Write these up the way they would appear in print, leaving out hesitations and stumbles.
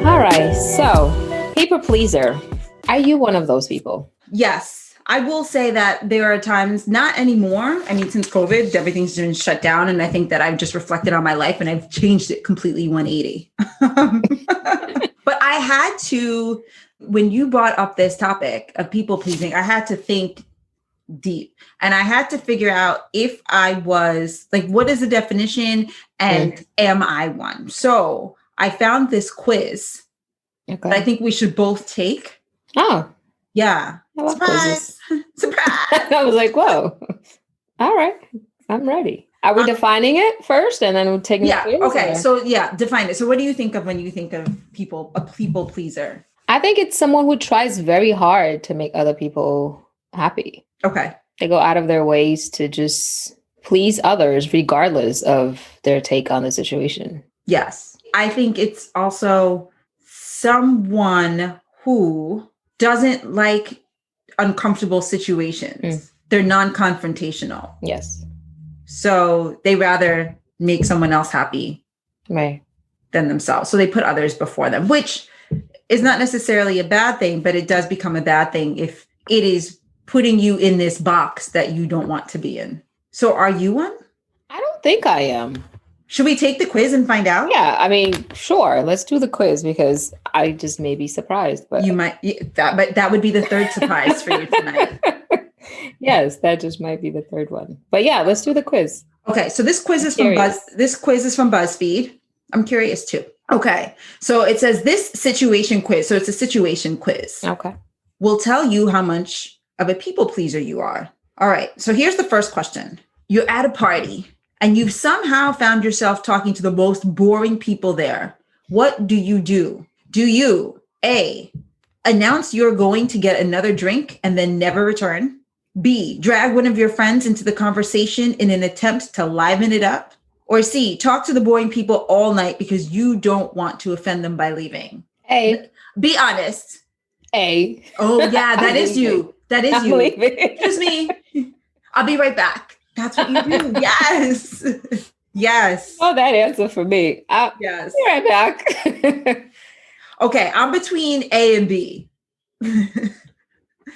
All right. So, people pleaser. Are you one of those people? Yes. I will say that there are times, not anymore. I mean, since COVID, everything's been shut down. And I think that I've just reflected on my life and I've changed it completely 180. But I had to, when you brought up this topic of people pleasing, I had to think deep and I had to figure out if I was like, what is the definition and am I one? So I found this quiz that I think we should both take. Oh, yeah. I love quizzes. Surprise. I was like, whoa. All right. I'm ready. Are we defining it first and then we'll take it? Yeah. Okay. Or? So define it. So what do you think of when you think of a people pleaser? I think it's someone who tries very hard to make other people happy. Okay. They go out of their ways to just please others regardless of their take on the situation. Yes. I think it's also someone who doesn't like uncomfortable situations. They're non-confrontational. Yes. So they rather make someone else happy than themselves. So they put others before them, which is not necessarily a bad thing, but it does become a bad thing if it is putting you in this box that you don't want to be in. So are you one? I don't think I am. Should we take the quiz and find out? Yeah, I mean, sure. Let's do the quiz because I just may be surprised. But you might, but that would be the third surprise for you tonight. Yes, that just might be the third one. But yeah, let's do the quiz. Okay, so this quiz is from BuzzFeed. I'm curious too. Okay, so it says this situation quiz. So it's a situation quiz. Okay, will tell you how much of a people pleaser you are. All right, so here's the first question. You're at a party and you've somehow found yourself talking to the most boring people there. What do you do? Do you, A, announce you're going to get another drink and then never return? B, drag one of your friends into the conversation in an attempt to liven it up? Or C, talk to the boring people all night because you don't want to offend them by leaving? A. Be honest. A. Oh, yeah, that is you. That is I'm you. leaving. Excuse me. I'll be right back. That's what you do. Yes. Yes. Oh, that answer for me. Yes. Be right back. Okay, I'm between A and B.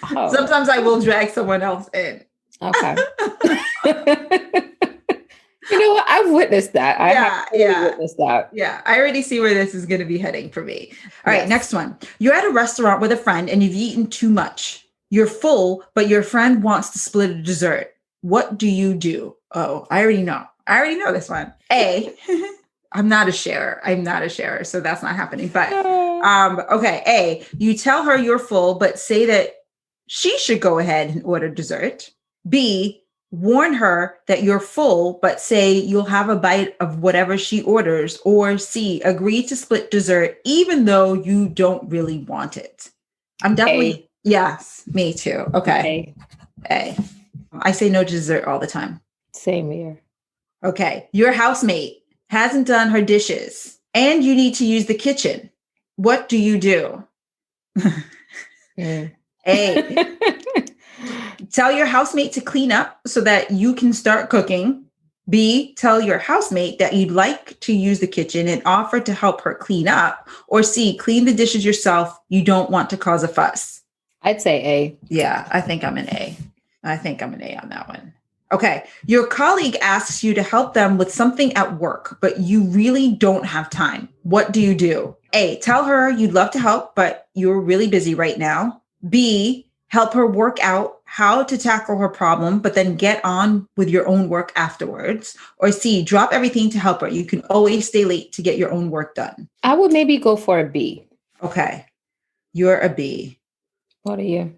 Oh. Sometimes I will drag someone else in. Okay. You know what? I've witnessed that. Witnessed that. Yeah, I already see where this is going to be heading for me. All right, next one. You're at a restaurant with a friend and you've eaten too much. You're full, but your friend wants to split a dessert. What do you do? Oh, I already know this one. A, I'm not a sharer, so that's not happening. But okay, A, you tell her you're full, but say that she should go ahead and order dessert. B, warn her that you're full, but say you'll have a bite of whatever she orders. Or C, agree to split dessert even though you don't really want it. I'm definitely, yes, me too. Okay. A. I say no to dessert all the time. Same here. Okay. Your housemate hasn't done her dishes and you need to use the kitchen. What do you do? A. Tell your housemate to clean up so that you can start cooking. B. Tell your housemate that you'd like to use the kitchen and offer to help her clean up. Or C. Clean the dishes yourself. You don't want to cause a fuss. I'd say A. Yeah, I think I'm an A. On that one. Okay. Your colleague asks you to help them with something at work, but you really don't have time. What do you do? A. Tell her you'd love to help, but you're really busy right now. B. Help her work out how to tackle her problem, but then get on with your own work afterwards. Or C. Drop everything to help her. You can always stay late to get your own work done. I would maybe go for a B. Okay. You're a B. What are you?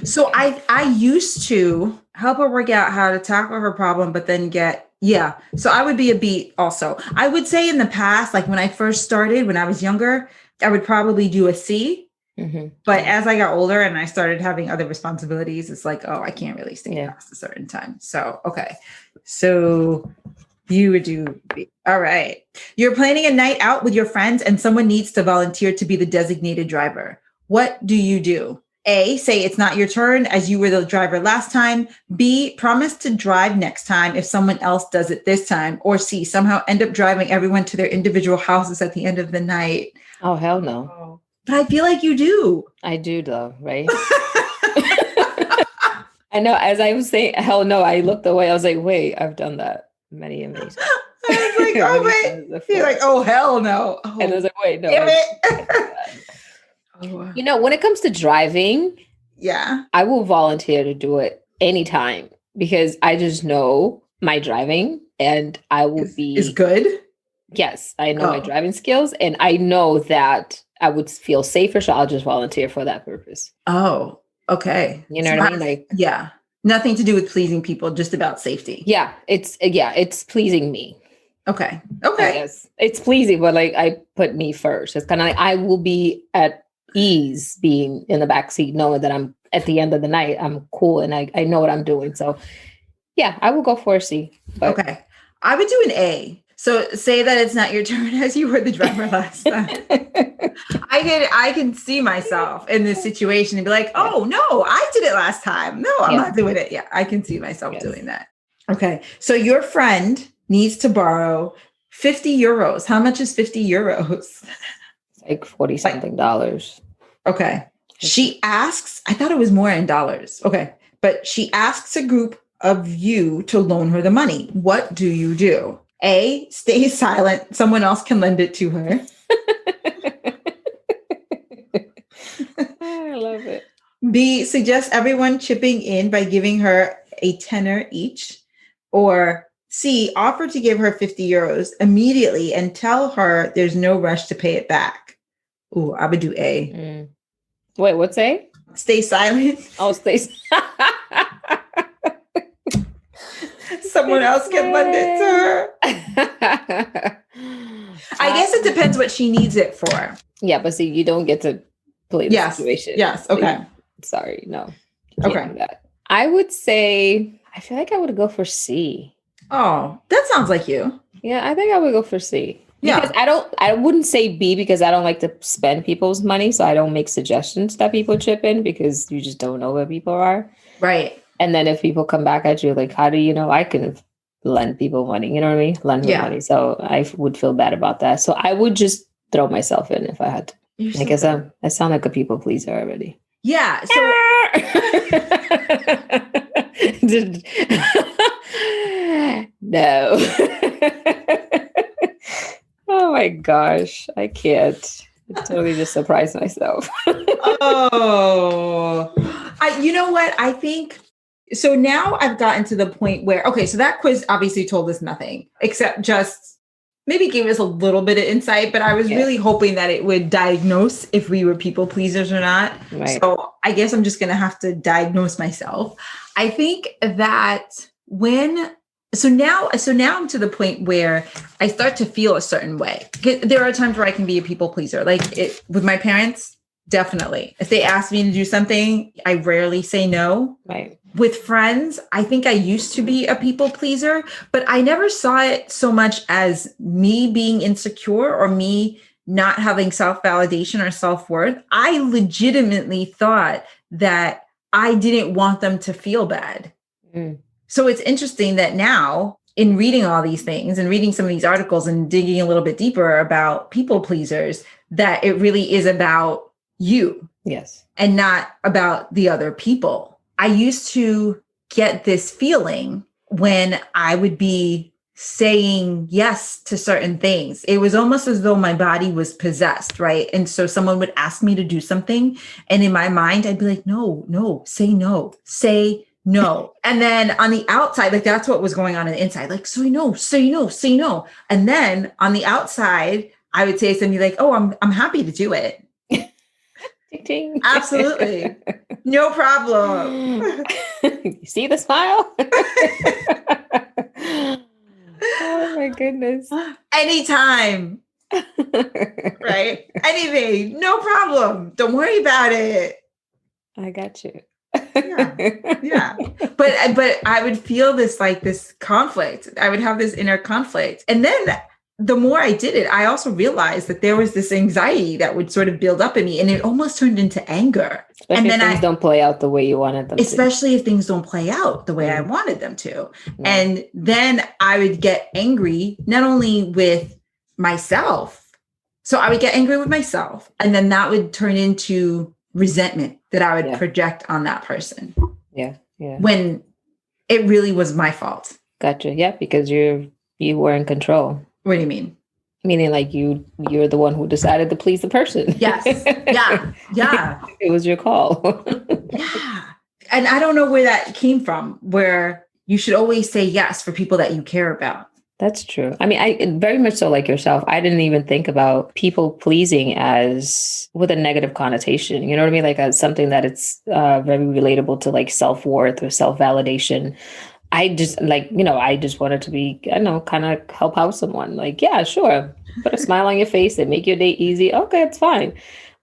So I used to help her work out how to tackle her problem, but then so I would be a B also. I would say in the past, like when I first started, when I was younger, I would probably do a C. Mm-hmm. But as I got older and I started having other responsibilities, it's like, oh, I can't really stay past a certain time. So, okay. So you would do B. All right. You're planning a night out with your friends and someone needs to volunteer to be the designated driver. What do you do? A, say it's not your turn as you were the driver last time. B, promise to drive next time if someone else does it this time. Or C, somehow end up driving everyone to their individual houses at the end of the night. Oh, hell no. Oh. But I feel like you do. I do though, right? I know, as I was saying, hell no, I looked away. I was like, wait, I've done that many times. I was like, oh, wait. You're like, oh, hell no. Oh, and I was like, wait, no. damn it. Oh. You know, when it comes to driving, Yeah. I will volunteer to do it anytime because I just know my driving and I will be. Is good? Yes, I know my driving skills and I know that I would feel safer. So I'll just volunteer for that purpose. Oh, okay. You know what I mean? Like, yeah. Nothing to do with pleasing people, just about safety. Yeah, it's pleasing me. Okay. Okay. Yes, it's pleasing, but like I put me first. It's kind of like I will be at ease being in the back seat, knowing that I'm at the end of the night, I'm cool and I know what I'm doing. So yeah, I will go for a C. But. Okay. I would do an A. So say that it's not your turn as you were the driver last time. I can see myself in this situation and be like, oh no, I did it last time. No, I'm not doing it. Yeah, I can see myself doing that. Okay. So your friend needs to borrow 50 euros. How much is 50 euros? It's like 40 something dollars. Okay. She asks, I thought it was more in dollars. Okay. But she asks a group of you to loan her the money. What do you do? A, stay silent. Someone else can lend it to her. I love it. B, suggest everyone chipping in by giving her a tenner each. Or C, offer to give her 50 euros immediately and tell her there's no rush to pay it back. Ooh, I would do A. Wait, what's A? Stay silent. Oh, stay Someone else can lend it to her. I guess it depends what she needs it for. Yeah, but see, you don't get to play the situation. Yes. Okay. Sorry. No. Okay. I would say, I feel like I would go for C. Oh, that sounds like you. Yeah, I think I would go for C. Yeah. Because I wouldn't say B because I don't like to spend people's money. So I don't make suggestions that people chip in because you just don't know where people are. Right. And then if people come back at you, like, how do you know I can lend people money? You know what I mean? Lend me money. So I would feel bad about that. So I would just throw myself in if I had to. I guess I sound like a people pleaser already. Yeah. So no. Oh my gosh. I can't. I totally just surprised myself. Oh, you know what? I think so. Now I've gotten to the point where, okay, so that quiz obviously told us nothing except just maybe gave us a little bit of insight, but I was really hoping that it would diagnose if we were people pleasers or not. Right. So I guess I'm just going to have to diagnose myself. I think that so now I'm to the point where I start to feel a certain way. There are times where I can be a people pleaser, like with my parents. Definitely. If they ask me to do something, I rarely say no. Right. With friends, I think I used to be a people pleaser, but I never saw it so much as me being insecure or me not having self-validation or self-worth. I legitimately thought that I didn't want them to feel bad. So it's interesting that now in reading all these things and reading some of these articles and digging a little bit deeper about people pleasers, that it really is about you. Yes. And not about the other people. I used to get this feeling when I would be saying yes to certain things. It was almost as though my body was possessed, right? And so someone would ask me to do something. And in my mind, I'd be like, no, say no. And then on the outside, like that's what was going on the inside. Like, say no. And then on the outside, I would say something like, oh, I'm happy to do it. Ding, ding. Absolutely. No problem. You see the smile? Oh my goodness. Anytime. Right? Anything. No problem. Don't worry about it. I got you. Yeah. But I would feel this conflict. I would have this inner conflict. And then the more I did it, I also realized that there was this anxiety that would sort of build up in me, and it almost turned into anger. Especially And if then things don't play out the way you wanted them to. especially if things don't play out the way I wanted them to. And then I would get angry, not only with myself. So I would get angry with myself, and then that would turn into resentment that I would project on that person. Yeah. Yeah. When it really was my fault. Gotcha. Yeah, because you were in control. What do you mean? Meaning like you're the one who decided to please the person. Yes. Yeah. Yeah. It was your call. Yeah. And I don't know where that came from, where you should always say yes for people that you care about. That's true. I mean, I very much so like yourself. I didn't even think about people pleasing as with a negative connotation. You know what I mean? Like as something that it's very relatable to like self-worth or self-validation. I just I just wanted to be, I don't know, kind of help out someone. Like, yeah, sure. Put a smile on your face and make your day easy. Okay, it's fine.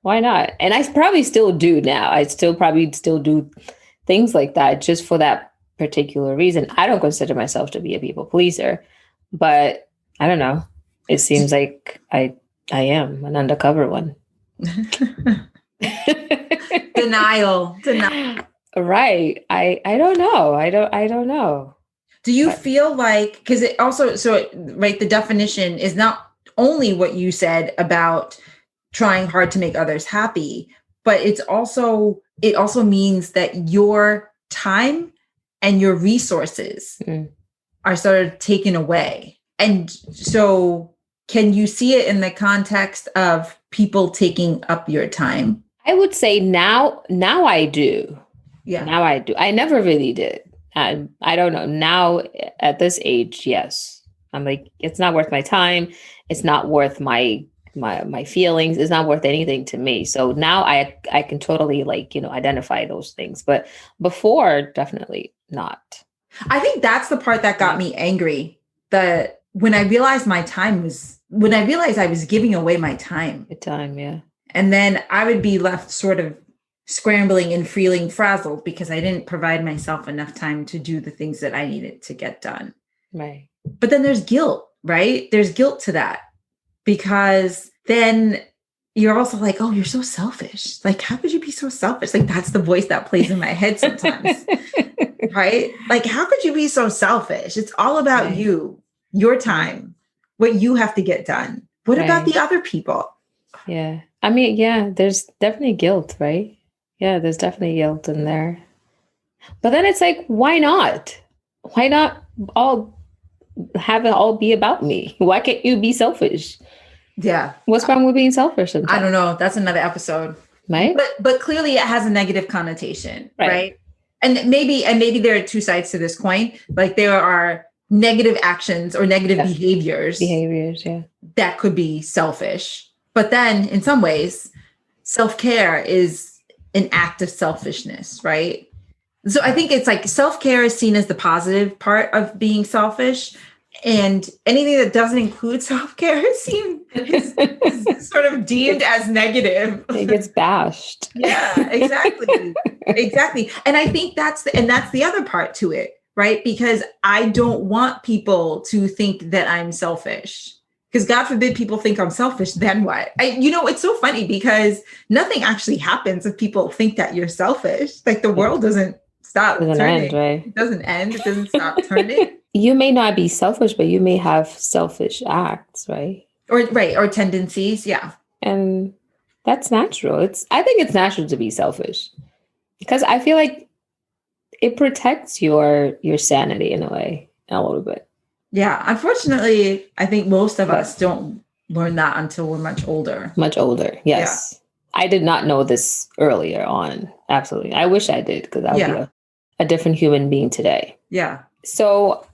Why not? And I probably still do now. I probably still do things like that just for that particular reason. I don't consider myself to be a people pleaser, but I don't know. It seems like I am an undercover one. Denial. Right. I don't know. I don't know. Do you feel like, because it also, the definition is not only what you said about trying hard to make others happy, but it also means that your time and your resources are sort of taken away. And so can you see it in the context of people taking up your time? I would say now I do. Yeah. Now I do. I never really did. I don't know. Now at this age, yes. I'm like, it's not worth my time. It's not worth my feelings. It's not worth anything to me. So now I can totally identify those things. But before, definitely not. I think that's the part that got me angry. That when I realized I was giving away my time. Good time, yeah. And then I would be left sort of scrambling and feeling frazzled because I didn't provide myself enough time to do the things that I needed to get done. Right. But then there's guilt, right? There's guilt to that, because then you're also like, oh, you're so selfish. Like, how could you be so selfish? Like, that's the voice that plays in my head sometimes, right? Like, how could you be so selfish? It's all about you, your time, what you have to get done. What about the other people? Yeah. I mean, yeah, there's definitely guilt, right? Yeah, there's definitely guilt in there. But then it's like, why not? Why not all have it all be about me? Why can't you be selfish? Yeah. What's wrong with being selfish sometimes? I don't know. That's another episode. Right. But clearly it has a negative connotation, right? And maybe there are two sides to this coin. Like there are negative actions or negative behaviors, yeah, that could be selfish. But then in some ways, self-care is an act of selfishness, right? So I think it's like self-care is seen as the positive part of being selfish, and anything that doesn't include self-care is sort of deemed as negative. It gets bashed. Yeah, exactly. Exactly. And I think that's the other part to it, right? Because I don't want people to think that I'm selfish. Because God forbid people think I'm selfish, then what? It's so funny because nothing actually happens if people think that you're selfish. Like the world doesn't stop turning. End, right? It doesn't end. It doesn't stop turning. You may not be selfish, but you may have selfish acts, right? Or tendencies. Yeah. And that's natural. I think it's natural to be selfish because I feel like it protects your sanity in a way, a little bit. Yeah. Unfortunately, I think most of us don't learn that until we're much older. Much older. Yes. Yeah. I did not know this earlier on. Absolutely. I wish I did, because I would be a different human being today. Yeah. So,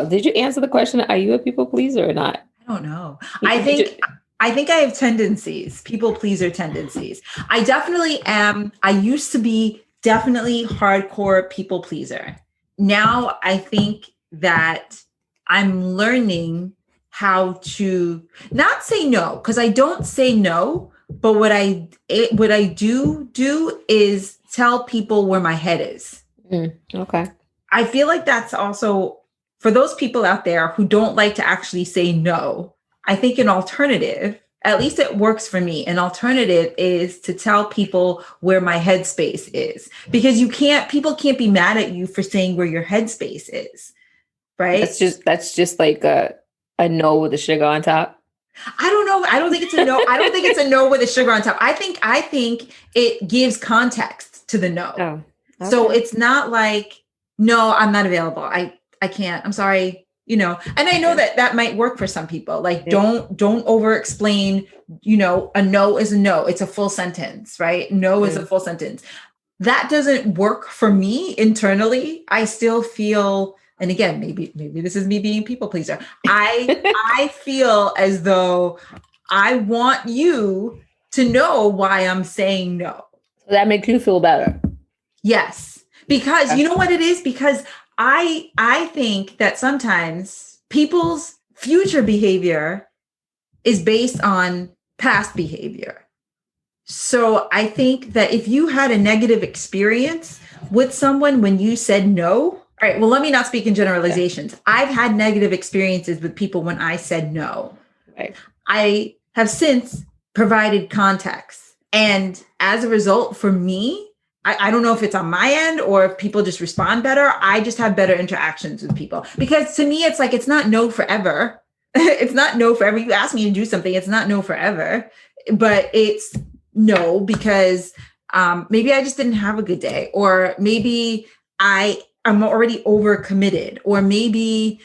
did you answer the question? Are you a people pleaser or not? I don't know. I think I have tendencies, people pleaser tendencies. I definitely am. I used to be definitely hardcore people pleaser. Now I think that I'm learning how to not say no, because I don't say no, but what I do is tell people where my head is. Okay. I feel like that's also for those people out there who don't like to actually say no. I think an alternative, at least it works for me, an alternative is to tell people where my headspace is, because people can't be mad at you for saying where your headspace is. Right. That's just like a no with the sugar on top. I don't know. I don't think it's a no. I don't think it's a no with a sugar on top. I think it gives context to the no. Oh, okay. So it's not like, no, I'm not available. I can't. I'm sorry. And I know that might work for some people. Like, don't over explain, a no is a no. It's a full sentence, right? No is a full sentence. That doesn't work for me internally. I still feel, and again, maybe this is me being people pleaser. I feel as though I want you to know why I'm saying no. So that makes you feel better. Yes. Because you know what it is? Because I think that sometimes people's future behavior is based on past behavior. So I think that if you had a negative experience with someone when you said no, all right, well, let me not speak in generalizations. Yeah. I've had negative experiences with people when I said no. Right. I have since provided context. And as a result, for me, I don't know if it's on my end or if people just respond better. I just have better interactions with people. Because to me, it's like, it's not no forever. It's not no forever. You ask me to do something, it's not no forever. But it's no because maybe I just didn't have a good day. Or maybe I'm already overcommitted, or maybe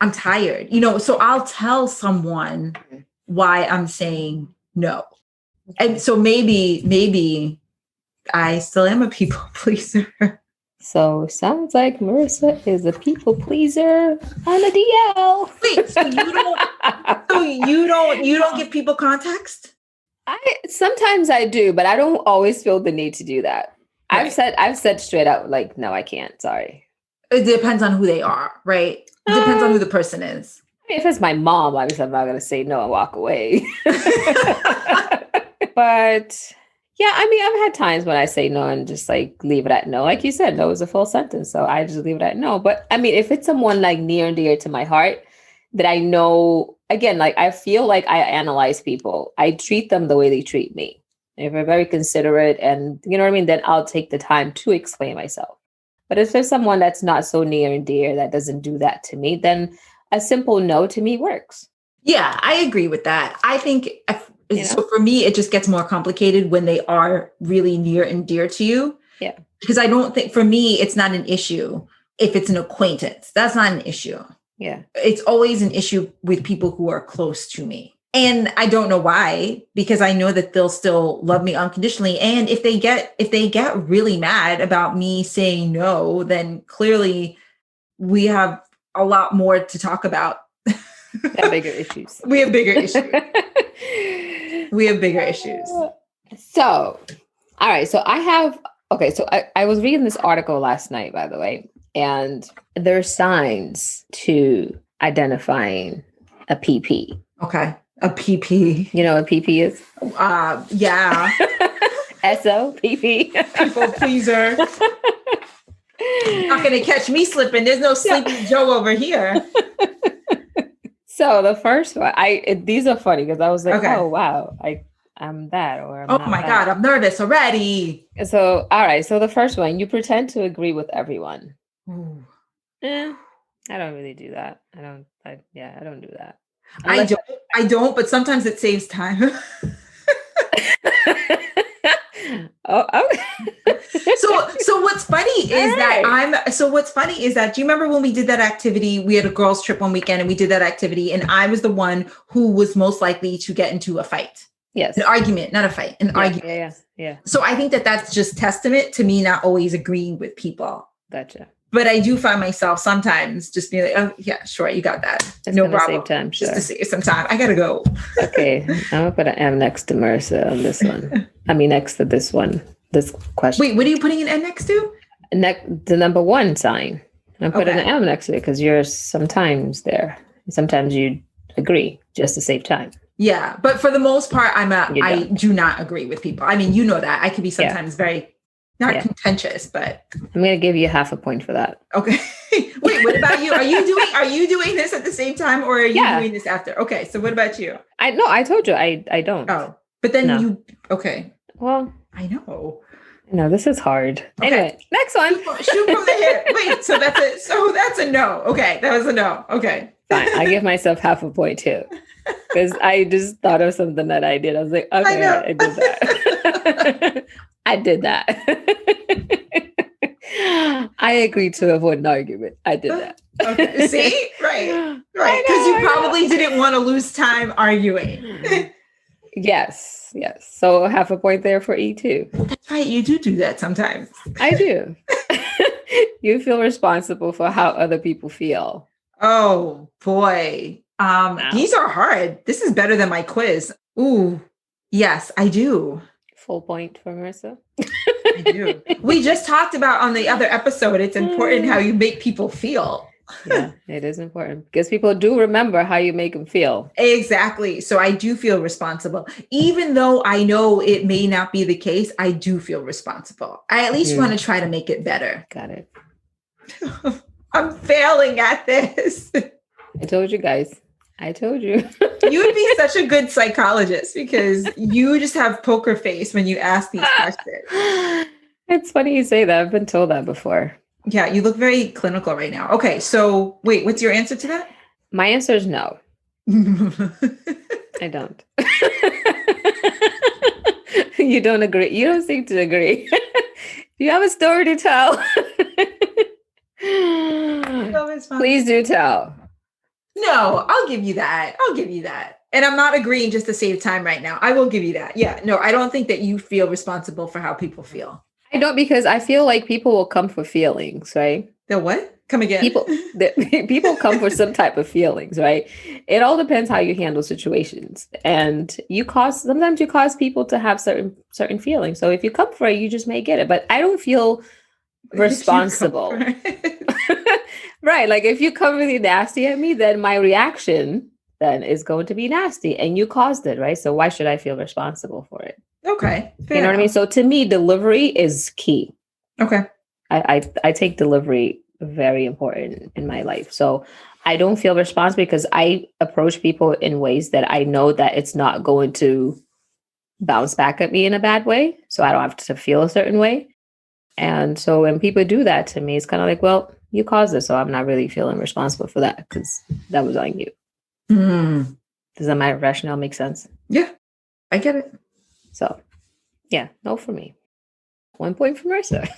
I'm tired, so I'll tell someone why I'm saying no. And so maybe I still am a people pleaser. So sounds like Marissa is a people pleaser on a DL. Wait, so you don't give people context? Sometimes I do, but I don't always feel the need to do that. Right. I've said straight out, like, no, I can't. Sorry. It depends on who they are, right? It depends on who the person is. If it's my mom, obviously I'm not going to say no and walk away. But yeah, I mean, I've had times when I say no and just like leave it at no. Like you said, no is a full sentence. So I just leave it at no. But I mean, if it's someone like near and dear to my heart that I know, again, like I feel like I analyze people. I treat them the way they treat me. If they're very considerate and you know what I mean, then I'll take the time to explain myself. But if there's someone that's not so near and dear that doesn't do that to me, then a simple no to me works. Yeah, I agree with that. I think so for me, it just gets more complicated when they are really near and dear to you. Yeah. Because I don't think, for me, it's not an issue if it's an acquaintance. That's not an issue. Yeah. It's always an issue with people who are close to me. And I don't know why, because I know that they'll still love me unconditionally. And if they get really mad about me saying no, then clearly we have a lot more to talk about. We have bigger issues. We have bigger issues. We have bigger issues. So, all right. So I was reading this article last night, by the way, and there are signs to identifying a PP. Okay. A PP. You know what PP is? Yeah. SOPP. People pleaser. Not going to catch me slipping. There's no sleepy Joe over here. So the first one, these are funny because I was like, oh, wow, I'm that. Or I'm oh my God, I'm nervous already. So, all right. So the first one, you pretend to agree with everyone. I don't really do that. I don't do that. I don't, but sometimes it saves time. Okay. So what's funny is that do you remember when we did that activity? We had a girls trip one weekend and we did that activity and I was the one who was most likely to get into a fight. Yes. An argument, not a fight, an argument. Yeah. So I think that that's just testament to me not always agreeing with people. Gotcha. But I do find myself sometimes just being like, oh yeah, sure, you got that. It's no problem. Save time, sure. Just to save some time. I gotta go. Okay. I'm gonna put an M next to Marissa on this one. I mean next to this one. This question. Wait, what are you putting an M next to? The number one sign. I'm putting an M next to it because you're sometimes there. Sometimes you agree just to save time. Yeah, but for the most part, I do not agree with people. I mean, you know that. I can be sometimes very Not contentious, but I'm going to give you half a point for that. Okay. Wait, what about you? Are you doing this at the same time or are you doing this after? Okay. So what about you? I told you I don't. Oh, but then okay. Well, I know. No, this is hard. Okay. Anyway, next one. Shoot from the hip. Wait, so that's a no. Okay. That was a no. Okay. Fine. I give myself half a point too. Because I just thought of something that I did. I was like, okay, I did that. I did that. I agreed to avoid an argument. I did that. Okay. See? Right. Because you probably didn't want to lose time arguing. Yes. So half a point there for E too. That's right. You do that sometimes. I do. You feel responsible for how other people feel. Oh boy. Wow. These are hard. This is better than my quiz. Ooh, yes, I do. Full point for Marissa. I do. We just talked about on the other episode, it's important how you make people feel. Yeah, it is important because people do remember how you make them feel. Exactly. So I do feel responsible. Even though I know it may not be the case, I do feel responsible. I at least want to try to make it better. Got it. I'm failing at this. I told you guys. I told you. You would be such a good psychologist because you just have poker face when you ask these questions. It's funny you say that. I've been told that before. Yeah, you look very clinical right now. Okay, so wait, what's your answer to that? My answer is no. I don't. You don't agree. You don't seem to agree. You have a story to tell. Please do tell. No, I'll give you that. And I'm not agreeing just to save time right now. I will give you that. Yeah, no, I don't think that you feel responsible for how people feel. I don't, because I feel like people will come for feelings, right? The what? Come again. People come for some type of feelings, right? It all depends how you handle situations. And sometimes you cause people to have certain feelings. So if you come for it, you just may get it. But I don't feel responsible. Right. Like if you come really nasty at me, then my reaction then is going to be nasty and you caused it, right? So why should I feel responsible for it? Okay. You know what I mean? So to me, delivery is key. Okay. I take delivery very important in my life. So I don't feel responsible because I approach people in ways that I know that it's not going to bounce back at me in a bad way. So I don't have to feel a certain way. And so when people do that to me, it's kind of like, well, you caused it. So I'm not really feeling responsible for that because that was on you. Mm. Does that my rationale make sense? Yeah, I get it. So yeah, no for me. 1 point for Marissa.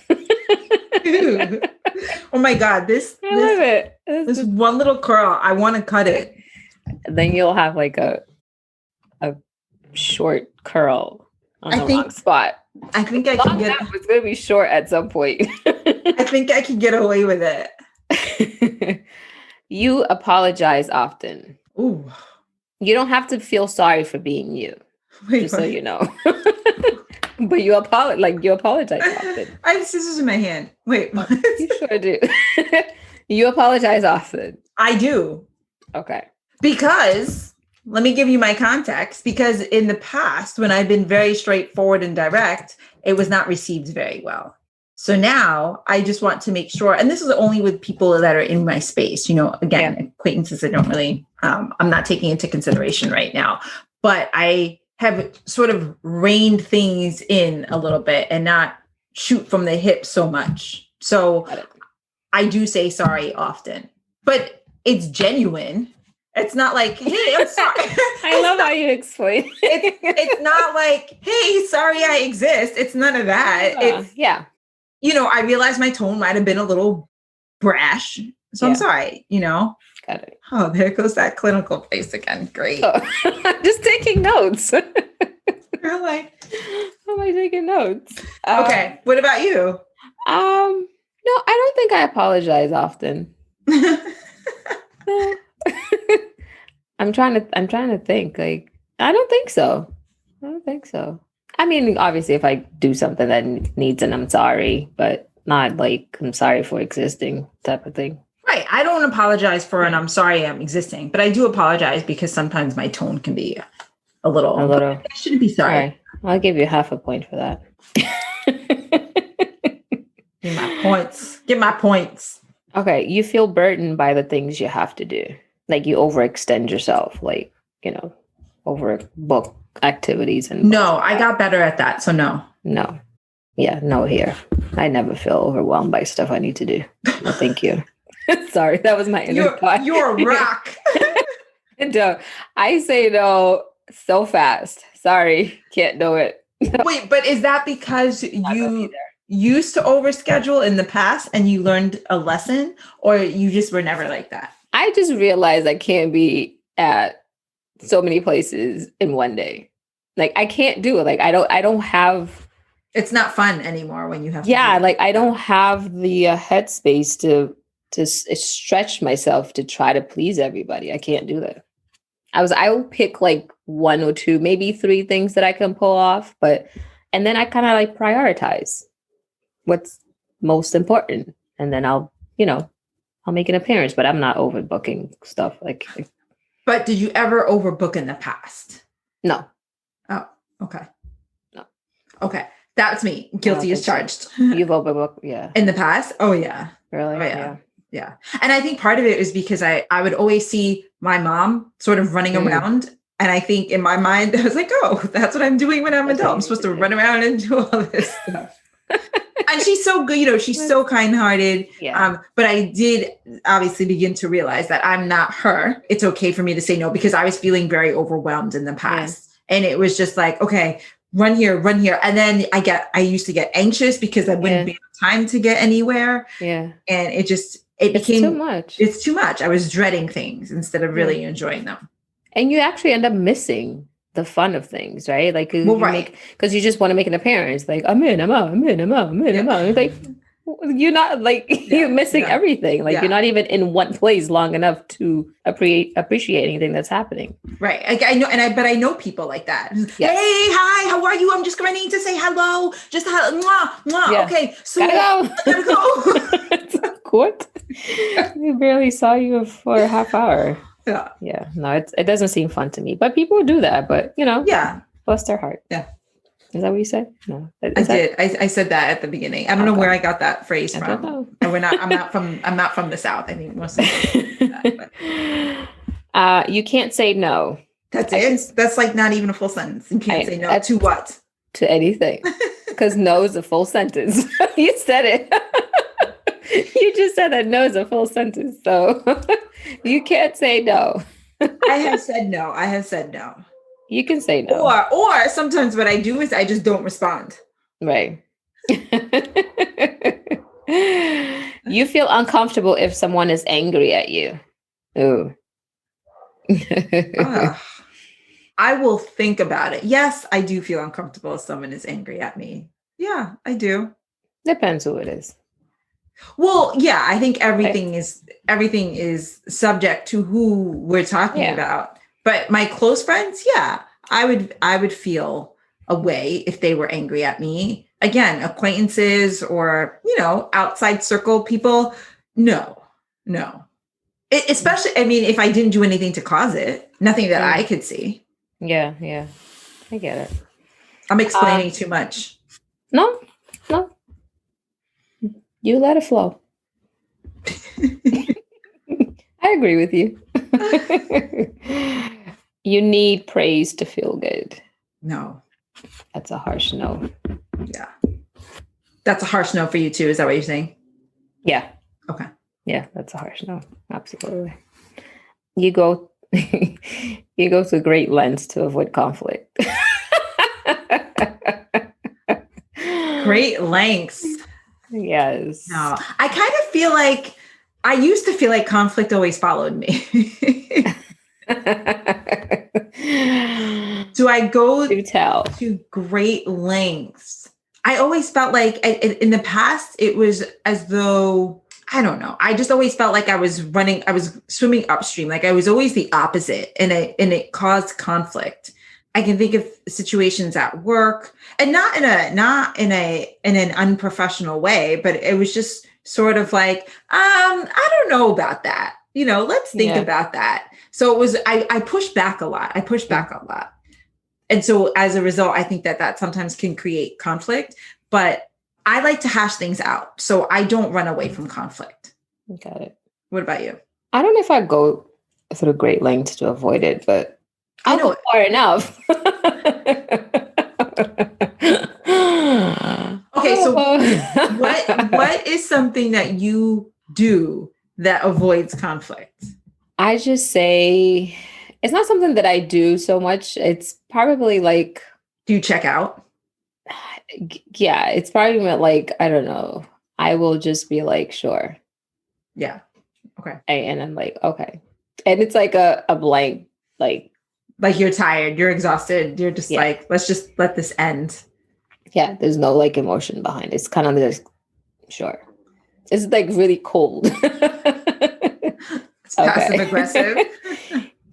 Oh my God. This one little curl, I want to cut it. Then you'll have like a short curl on the wrong spot. I think I can get it's going to be short at some point. I think I can get away with it. You apologize often. Ooh. You don't have to feel sorry for being you. Wait, just so you know. But you apologize often. I have scissors in my hand. Wait, what? You sure do. You apologize often. I do. Okay. Because let me give you my context. Because in the past, when I've been very straightforward and direct, it was not received very well. So now I just want to make sure, and this is only with people that are in my space, again, acquaintances I don't really, I'm not taking into consideration right now, but I have sort of reined things in a little bit and not shoot from the hip so much. So I do say sorry often, but it's genuine. It's not like, hey, I'm sorry. I love how you explain. It's not like, hey, sorry I exist. It's none of that. I realized my tone might have been a little brash. So I'm sorry, Got it. Oh, there goes that clinical face again. Great. Oh, I'm just taking notes. You're like, how am I taking notes? Okay. What about you? No, I don't think I apologize often. I'm trying to think. Like, I don't think so. I mean, obviously, if I do something that needs an I'm sorry, but not like I'm sorry for existing type of thing. Right. I don't apologize for an I'm sorry I'm existing, but I do apologize because sometimes my tone can be a little. I shouldn't be sorry. Right. I'll give you half a point for that. Give my points. Get my points. Okay, you feel burdened by the things you have to do. Like you overextend yourself, like, overbook activities and no, I got better at that. So no. No. Yeah, no here. I never feel overwhelmed by stuff I need to do. No, thank you. Sorry, that was my inner thought. You're a rock. No, I say no so fast. Sorry, can't do it. Wait, but is that because you used to overschedule in the past and you learned a lesson, or you just were never like that? I just realized I can't be at so many places in one day. Like I can't do it. Like I don't have. It's not fun anymore when you have. Yeah, like I don't have the headspace to stretch myself to try to please everybody. I can't do that. I will pick like 1 or 2, maybe 3 things that I can pull off, and then I kind of like prioritize what's most important, and then I'll make an appearance, but I'm not overbooking stuff. But did you ever overbook in the past? No. Oh, okay. No. Okay. That's me. Guilty as charged. So. You've overbooked, yeah. In the past? Oh, yeah. Really? Oh, yeah. Yeah. And I think part of it is because I would always see my mom sort of running around. And I think in my mind, I was like, oh, that's what I'm doing when I'm adult. I'm supposed to run around and do all this stuff. And she's so good, she's so kind-hearted. Yeah. But I did obviously begin to realize that I'm not her. It's okay for me to say no because I was feeling very overwhelmed in the past. Yeah. And it was just like, okay, run here. And then I used to get anxious because I wouldn't be enough time to get anywhere. Yeah. And it became too much. It's too much. I was dreading things instead of really enjoying them. And you actually end up missing the fun of things, right? Like, because you just want to make an appearance. Like, I'm in. It's like, you're not like, you're missing everything. Like, you're not even in one place long enough to appreciate anything that's happening. Right. I know. But I know people like that. Yes. Hey, hi, how are you? I'm just running to say hello. Just mwah, mwah. Yeah. Okay. So gotta go. What? We barely saw you for a half hour. Yeah. Yeah. No, it doesn't seem fun to me, but people do that, but bless their heart. Yeah. Is that what you said? No. I did. I said that at the beginning. I don't know where I got that phrase from. And I'm not from the South. I think most of that, you can't say no. That's it. That's like not even a full sentence. You can't say no to what? To anything. Because no is a full sentence. You said it. You just said that no is a full sentence. So you can't say no. I have said no. You can say no. Or sometimes what I do is I just don't respond. Right. You feel uncomfortable if someone is angry at you. Ooh. I will think about it. Yes, I do feel uncomfortable if someone is angry at me. Yeah, I do. Depends who it is. Well, yeah, I think everything is subject to who we're talking about. But my close friends, yeah, I would feel a way if they were angry at me. Again, acquaintances or, outside circle people. No. Especially, if I didn't do anything to cause it, nothing that I could see. Yeah. I get it. I'm explaining too much. No. You let it flow. I agree with you. You need praise to feel good. No. That's a harsh no. Yeah. That's a harsh no for you too. Is that what you're saying? Yeah. Okay. Yeah, that's a harsh no. Absolutely. You go to great lengths to avoid conflict. Great lengths. Yes. No, I kind of feel like I used to feel like conflict always followed me. Do I go to great lengths? I always felt like in the past, it was as though, I don't know. I just always felt like I was swimming upstream. Like I was always the opposite and it caused conflict. I can think of situations at work and not in an unprofessional way, but it was just sort of like, I don't know about that. Let's think about that. So it was, I pushed back a lot. And so as a result, I think that sometimes can create conflict, but I like to hash things out. So I don't run away from conflict. Got it. What about you? I don't know if I go through great lengths to avoid it, but I I'll know go it. far enough. Okay, so what is something that you do that avoids conflict? I just say it's not something that I do so much. It's probably like, Do you check out? yeah, it's probably like, I don't know. I will just be like, sure. Yeah. Okay. And I'm like, okay. And it's like a blank, like you're tired, you're exhausted, you're just like, let's just let this end. Yeah, there's no like emotion behind it. It's kind of just, sure. It's like really cold. It's passive aggressive.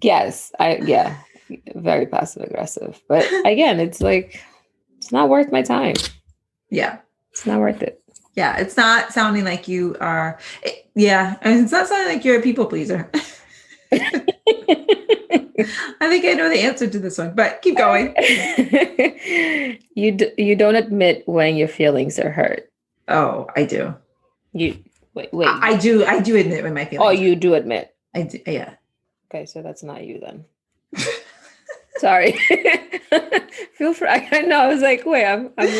Yes, very passive aggressive. But again, it's like, it's not worth my time. Yeah. It's not worth it. Yeah, it's not sounding like you are. It's not sounding like you're a people pleaser. I think I know the answer to this one, but keep going. You don't admit when your feelings are hurt. Oh, I do. Wait. I do admit when my feelings. Oh, you do admit. I do. Yeah. Okay, so that's not you then. Sorry. Feel free. I know. I was like, wait, I'm like.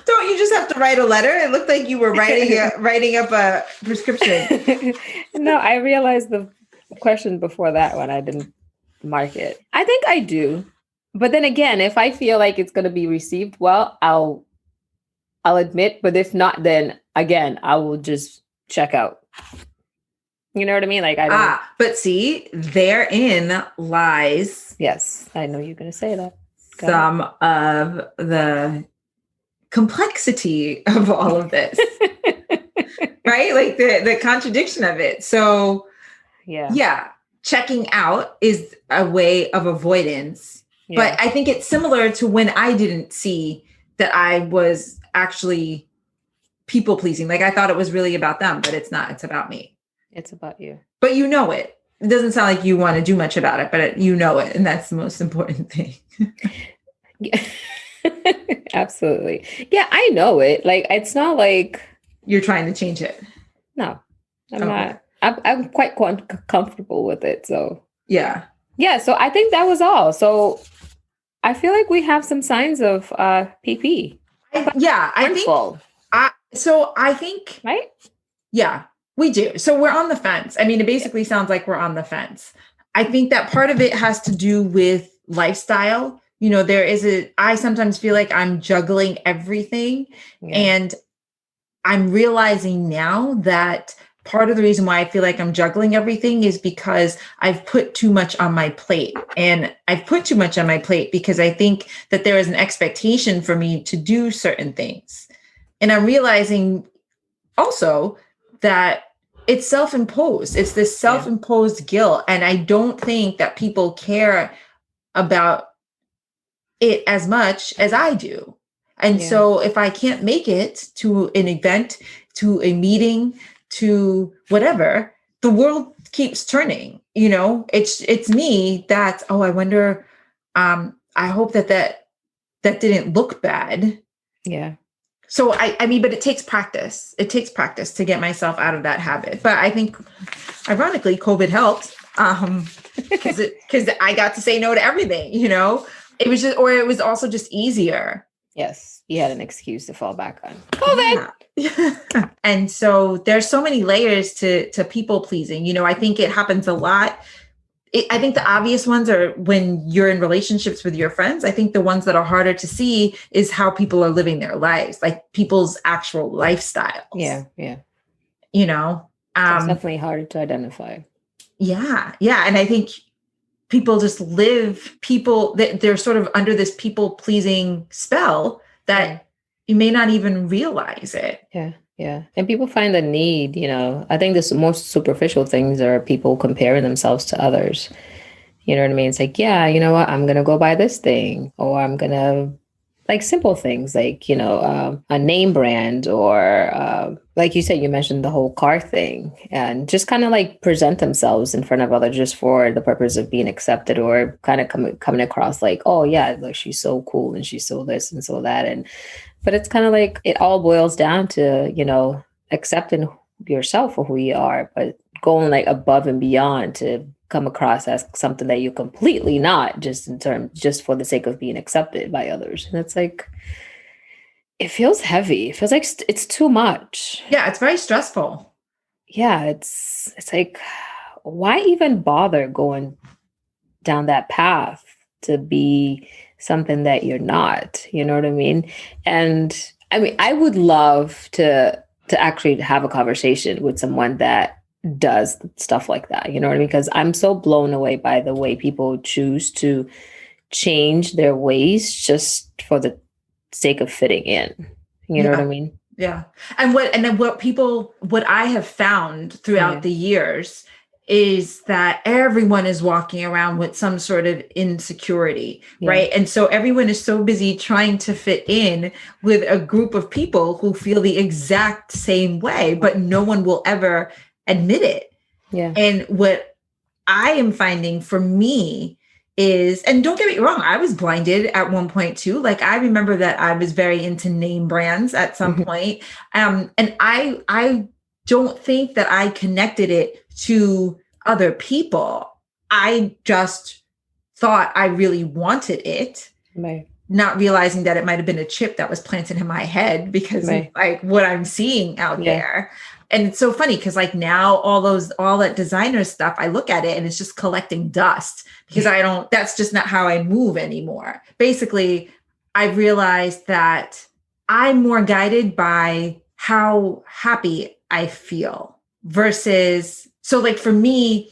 Don't you just have to write a letter? It looked like you were writing up a prescription. No, I realized the question before that one. I didn't mark it. I think I do, but then again, if I feel like it's going to be received well, I'll admit. But if not, then again, I will just check out. You know what I mean? Like I don't. But see, therein lies. Yes, I know you're going to say that. Some of the complexity of all of this, right? Like the contradiction of it. So, yeah, checking out is a way of avoidance. Yeah. But I think it's similar to when I didn't see that I was actually people pleasing. Like I thought it was really about them, but it's not. It's about me. It's about you. But you know it. It doesn't sound like you want to do much about it, but you know it. And that's the most important thing. Yeah. Absolutely. Yeah, I know it. Like, it's not like... You're trying to change it. No, I'm not. I'm quite comfortable with it. So... Yeah. Yeah, so I think that was all. So I feel like we have some signs of PP. I think... Right? Yeah. We do. So we're on the fence. I mean, it basically sounds like we're on the fence. I think that part of it has to do with lifestyle. You know, I sometimes feel like I'm juggling everything. Yeah. And I'm realizing now that part of the reason why I feel like I'm juggling everything is because I've put too much on my plate. And I've put too much on my plate because I think that there is an expectation for me to do certain things. And I'm realizing also that it's self-imposed. It's this self-imposed guilt. And I don't think that people care about it as much as I do. And so if I can't make it to an event, to a meeting, to whatever, the world keeps turning. You know, it's me that, I wonder, I hope that didn't look bad. Yeah. So I mean, but it takes practice. It takes practice to get myself out of that habit. But I think, ironically, COVID helped because I got to say no to everything. You know, it was also just easier. Yes, you had an excuse to fall back on COVID. Yeah. And so there's so many layers to people pleasing. You know, I think it happens a lot. I think the obvious ones are when you're in relationships with your friends. I think the ones that are harder to see is how people are living their lives, like people's actual lifestyles. Yeah. Yeah. You know, it's definitely harder to identify. Yeah. Yeah. And I think people just they're sort of under this people pleasing spell that you may not even realize it. Yeah. Yeah. And people find the need, you know, I think the most superficial things are people comparing themselves to others. You know what I mean? It's like, yeah, you know what? I'm going to go buy this thing, or I'm going to like simple things like, a name brand or like you said, you mentioned the whole car thing and just kind of like present themselves in front of others just for the purpose of being accepted or kind of coming across like, oh yeah, like she's so cool and she's so this and so that. But it's kind of like it all boils down to, accepting yourself for who you are, but going like above and beyond to come across as something that you're completely not, just for the sake of being accepted by others. And it's like it feels heavy. It feels like it's too much. Yeah, it's very stressful. Yeah, it's like why even bother going down that path to be something that you're not, you know what I mean? And I mean, I would love to actually have a conversation with someone that does stuff like that, you know what I mean? Because I'm so blown away by the way people choose to change their ways just for the sake of fitting in. You know what I mean? Yeah. And what I have found throughout the years is that everyone is walking around with some sort of insecurity, right? And so everyone is so busy trying to fit in with a group of people who feel the exact same way, but no one will ever admit it. Yeah. And what I am finding for me is, and don't get me wrong, I was blinded at one point too. Like I remember that I was very into name brands at some point. And I don't think that I connected it to other people. I just thought I really wanted it. Right. Not realizing that it might have been a chip that was planted in my head because of like what I'm seeing out there. And it's so funny because like now all that designer stuff, I look at it and it's just collecting dust because that's just not how I move anymore. Basically, I realized that I'm more guided by how happy I feel versus, so like for me,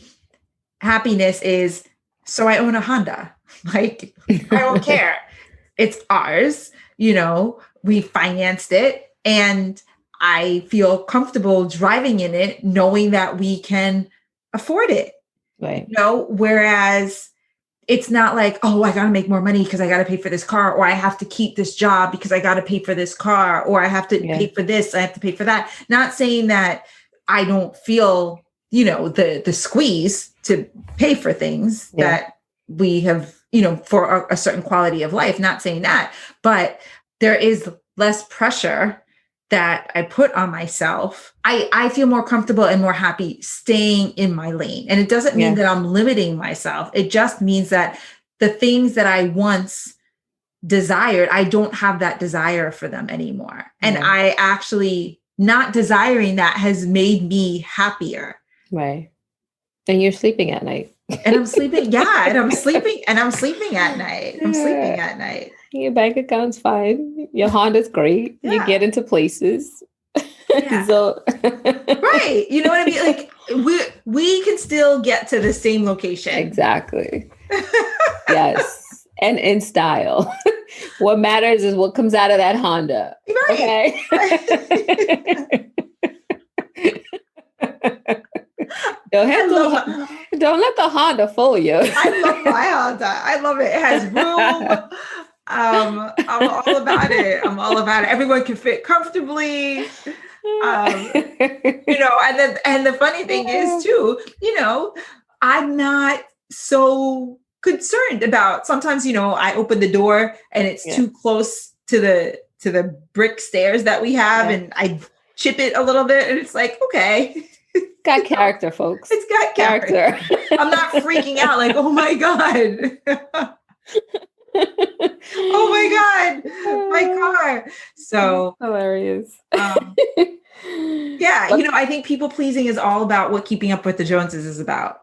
happiness is, so I own a Honda. Like, I don't care. It's ours, we financed it and I feel comfortable driving in it, knowing that we can afford it. Right. Whereas it's not like, oh, I got to make more money because I got to pay for this car, or I have to keep this job because I got to pay for this car, or I have to pay for this, I have to pay for that. Not saying that I don't feel, the squeeze to pay for things that we have, for a certain quality of life, not saying that, but there is less pressure that I put on myself. I feel more comfortable and more happy staying in my lane. And it doesn't mean that I'm limiting myself. It just means that the things that I once desired, I don't have that desire for them anymore. And I actually not desiring that has made me happier. Right. And you're sleeping at night. And I'm sleeping. And I'm sleeping at night. I'm sleeping at night. Your bank account's fine. Your Honda's great. You get into places. So right. You know what I mean? Like we can still get to the same location. Exactly. Yes. And in style. What matters is what comes out of that Honda. Right. Okay. Don't let the Honda fool you. I love my Honda. I love it. It has room. I'm all about it. Everyone can fit comfortably. And the funny thing is too, I'm not so concerned about sometimes, I open the door and it's too close to the brick stairs that we have and I chip it a little bit and it's like, okay. It's got character, folks. It's got character. I'm not freaking out like, oh my God. Oh my God, my car. So hilarious. I think people pleasing is all about what Keeping Up with the Joneses is about.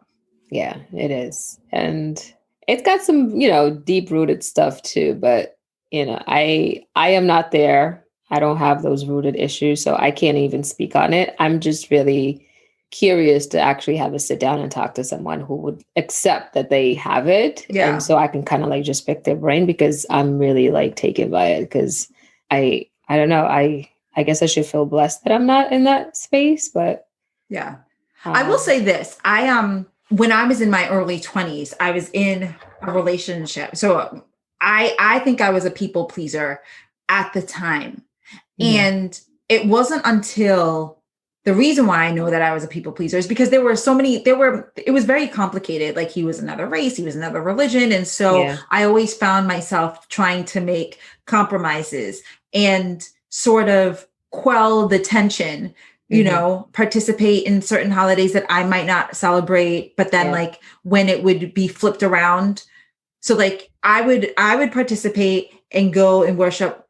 Yeah, it is. And it's got some, deep rooted stuff too, but I am not there. I don't have those rooted issues, so I can't even speak on it. I'm just really curious to actually have a sit down and talk to someone who would accept that they have it. Yeah. And so I can kind of like just pick their brain because I'm really like taken by it because I don't know. I guess I should feel blessed that I'm not in that space, but yeah. I will say this. When I was in my early 20s, I was in a relationship. So I think I was a people pleaser at the time. Mhm. And it wasn't until the reason why I know that I was a people pleaser is because it was very complicated. Like he was another race, he was another religion. And so Yeah. I always found myself trying to make compromises and sort of quell the tension, participate in certain holidays that I might not celebrate, but then Yeah. like when it would be flipped around. So like I would participate and go and worship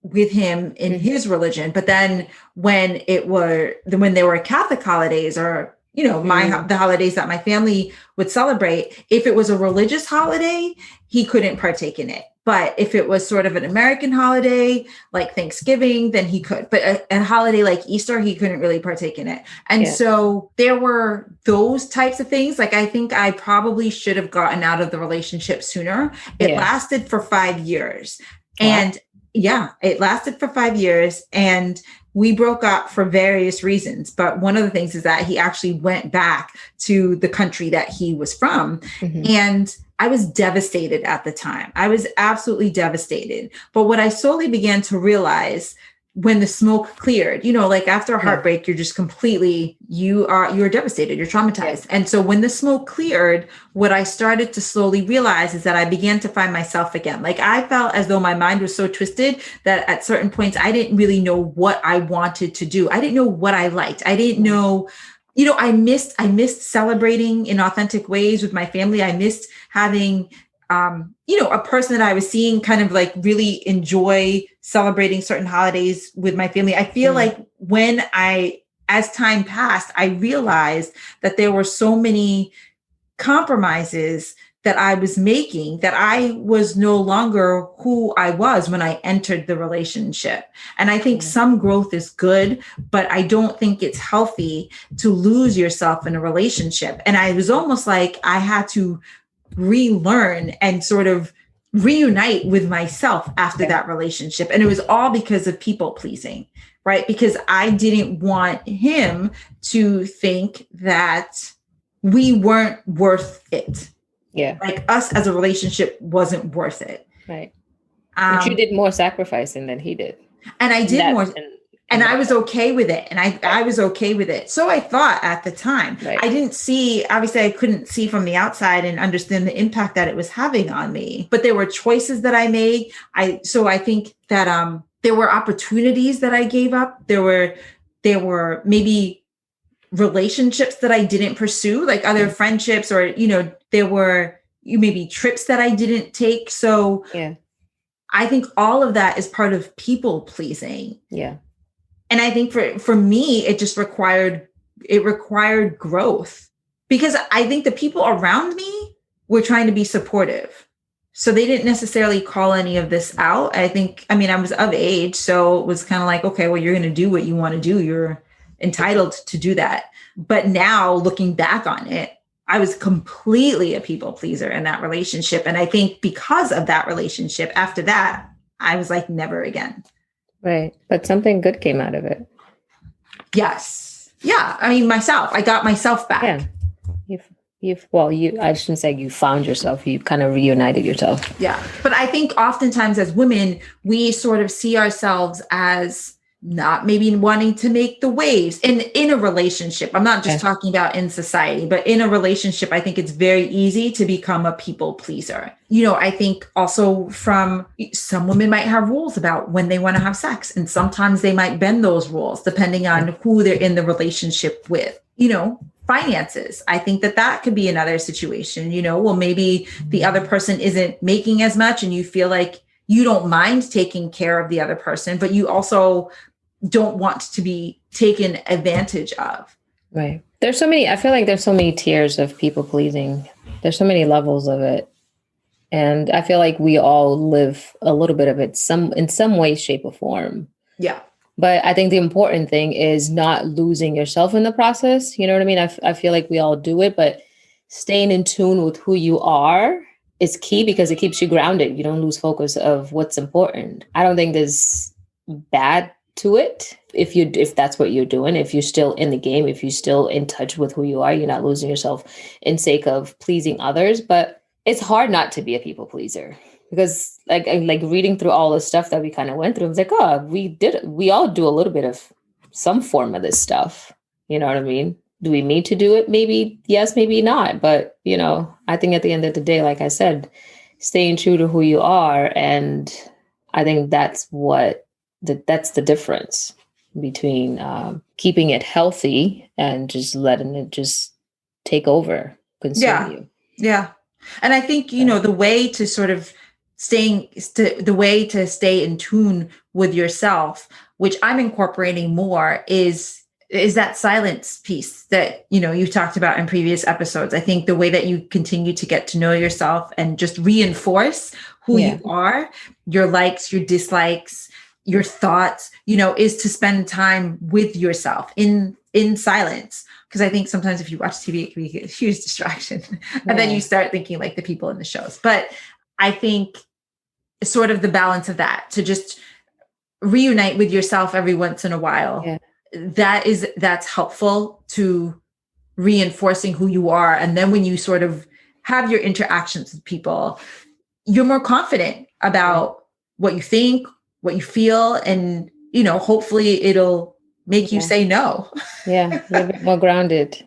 with him in his religion. But then when there were Catholic holidays or, the holidays that my family would celebrate, if it was a religious holiday, he couldn't partake in it. But if it was sort of an American holiday, like Thanksgiving, then he could. But a holiday like Easter, he couldn't really partake in it. And so there were those types of things. Like, I think I probably should have gotten out of the relationship sooner. It lasted for 5 years. Wow. And it lasted for 5 years and we broke up for various reasons. But one of the things is that he actually went back to the country that he was from. And I was devastated at the time. I was absolutely devastated. But what I slowly began to realize when the smoke cleared, like after a heartbreak, you're just completely, you're devastated, you're traumatized. And so when the smoke cleared, what I started to slowly realize is that I began to find myself again. Like I felt as though my mind was so twisted that at certain points, I didn't really know what I wanted to do. I didn't know what I liked. I didn't know, I missed celebrating in authentic ways with my family. I missed having a person that I was seeing kind of like really enjoy celebrating certain holidays with my family. I feel like as time passed, I realized that there were so many compromises that I was making that I was no longer who I was when I entered the relationship. And I think some growth is good, but I don't think it's healthy to lose yourself in a relationship. And I was almost like I had to relearn and sort of reunite with myself after that relationship. And it was all because of people pleasing, right? Because I didn't want him to think that we weren't worth it. Yeah. Like us as a relationship wasn't worth it. Right. But you did more sacrificing than he did. And I did more. And I was okay with it. And I was okay with it. So I thought at the time. Right. I didn't see, obviously I couldn't see from the outside and understand the impact that it was having on me. But there were choices that I made. So I think that there were opportunities that I gave up. There were maybe relationships that I didn't pursue, like other friendships, or, there were maybe trips that I didn't take. So I think all of that is part of people pleasing. Yeah. And I think for me, it just required growth, because I think the people around me were trying to be supportive. So they didn't necessarily call any of this out. I was of age. So it was kind of like, okay, well, you're going to do what you want to do. You're entitled to do that. But now looking back on it, I was completely a people pleaser in that relationship. And I think because of that relationship, after that, I was like, never again. Right. But something good came out of it. Yes. Yeah. I got myself back. Yeah. I shouldn't say you found yourself. You kind of reunited yourself. Yeah. But I think oftentimes as women, we sort of see ourselves as not maybe wanting to make the waves in a relationship. I'm not just talking about in society, but in a relationship, I think it's very easy to become a people pleaser. I think also from some women might have rules about when they want to have sex, and sometimes they might bend those rules depending on who they're in the relationship with. Finances. I think that could be another situation, well, maybe the other person isn't making as much and you feel like you don't mind taking care of the other person, but you also don't want to be taken advantage of. Right. I feel like there's so many tiers of people pleasing. There's so many levels of it. And I feel like we all live a little bit of it in some way, shape, or form. Yeah. But I think the important thing is not losing yourself in the process. You know what I mean? I feel like we all do it, but staying in tune with who you are is key because it keeps you grounded. You don't lose focus of what's important. I don't think there's bad to it if that's what you're doing, if you're still in the game, if you're still in touch with who you are, you're not losing yourself in sake of pleasing others. But it's hard not to be a people pleaser. because like reading through all the stuff that we kind of went through, I was like, oh, we all do a little bit of some form of this stuff. You know what I mean? Do we need to do it? Maybe yes, maybe not. But, I think at the end of the day, like I said, staying true to who you are. And I think that's that's the difference between keeping it healthy and just letting it just take over, consume you. Yeah. And I think, the way to sort of the way to stay in tune with yourself, which I'm incorporating more, is that silence piece that, you talked about in previous episodes. I think the way that you continue to get to know yourself and just reinforce who you are, your likes, your dislikes, your thoughts, is to spend time with yourself in silence. Because I think sometimes if you watch TV, it can be a huge distraction. And then you start thinking like the people in the shows. But I think sort of the balance of that, to just reunite with yourself every once in a while. Yeah. That's helpful to reinforcing who you are. And then when you sort of have your interactions with people, you're more confident about what you think, what you feel, and, hopefully it'll make you say no. Yeah. A little bit more grounded.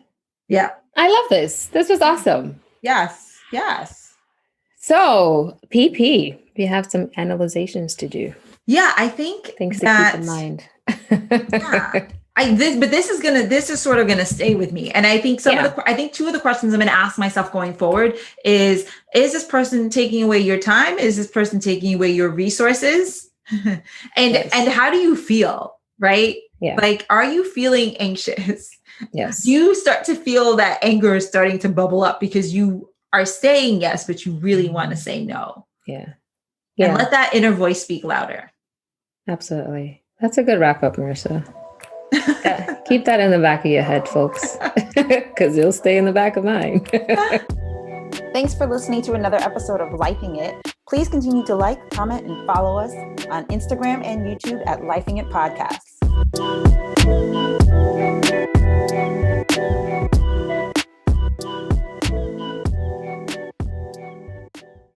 Yeah. I love this. This was awesome. Yes. So PP, we have some analyzations to do. Yeah. I think things to keep in mind. This is sort of gonna stay with me. And I think I think two of the questions I'm gonna ask myself going forward is this person taking away your time? Is this person taking away your resources? And how do you feel? Right? Yeah. Like, are you feeling anxious? Yes. You start to feel that anger is starting to bubble up because you are saying yes, but you really want to say no. Yeah. And let that inner voice speak louder. Absolutely. That's a good wrap up, Marissa. Keep that in the back of your head, folks, because it'll stay in the back of mine. Thanks for listening to another episode of Lifing It. Please continue to like, comment, and follow us on Instagram and YouTube at Lifing It Podcasts.